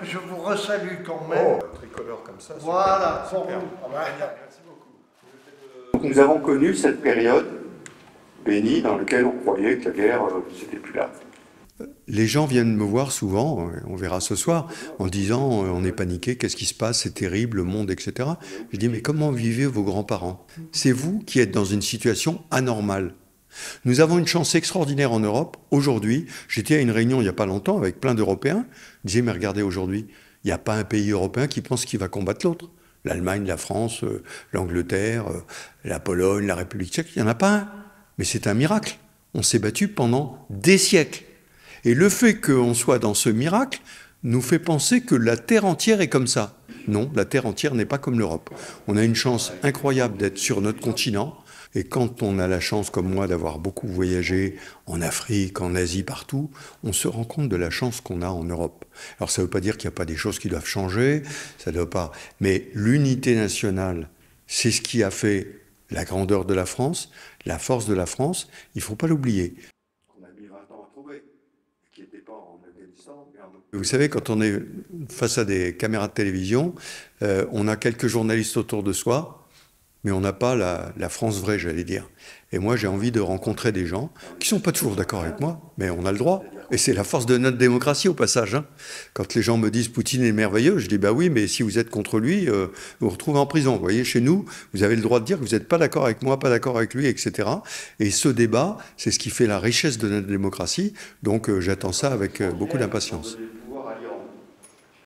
je vous resalue quand même. Oh, tricolore comme ça. Voilà, super, pour super. vous. Merci beaucoup. Donc nous avons connu cette période bénie dans laquelle on croyait que la guerre, c'était plus là. Les gens viennent me voir souvent, on verra ce soir, en disant on est paniqué, qu'est-ce qui se passe, c'est terrible, le monde, etc. Je dis mais comment vivaient vos grands-parents? C'est vous qui êtes dans une situation anormale. Nous avons une chance extraordinaire en Europe. Aujourd'hui, j'étais à une réunion il n'y a pas longtemps avec plein d'Européens. Je disais mais regardez aujourd'hui, il n'y a pas un pays européen qui pense qu'il va combattre l'autre. L'Allemagne, la France, l'Angleterre, la Pologne, la République tchèque, il n'y en a pas un. Mais c'est un miracle. On s'est battu pendant des siècles. Et le fait qu'on soit dans ce miracle nous fait penser que la Terre entière est comme ça. Non, la Terre entière n'est pas comme l'Europe. On a une chance incroyable d'être sur notre continent. Et quand on a la chance, comme moi, d'avoir beaucoup voyagé en Afrique, en Asie, partout, on se rend compte de la chance qu'on a en Europe. Alors ça ne veut pas dire qu'il n'y a pas des choses qui doivent changer, ça ne doit pas. Mais l'unité nationale, c'est ce qui a fait la grandeur de la France, la force de la France, il ne faut pas l'oublier. On a mis 20 ans à trouver, qui n'était pas en Afghanistan. Vous savez, quand on est face à des caméras de télévision, on a quelques journalistes autour de soi, mais on n'a pas la France vraie, j'allais dire. Et moi, j'ai envie de rencontrer des gens qui ne sont pas toujours d'accord avec moi, mais on a le droit. Et c'est la force de notre démocratie, au passage. Hein. Quand les gens me disent « Poutine est merveilleux », je dis « Bah oui, mais si vous êtes contre lui, vous vous retrouvez en prison. » Vous voyez, chez nous, vous avez le droit de dire que vous n'êtes pas d'accord avec moi, pas d'accord avec lui, etc. Et ce débat, c'est ce qui fait la richesse de notre démocratie. Donc, j'attends ça avec beaucoup d'impatience.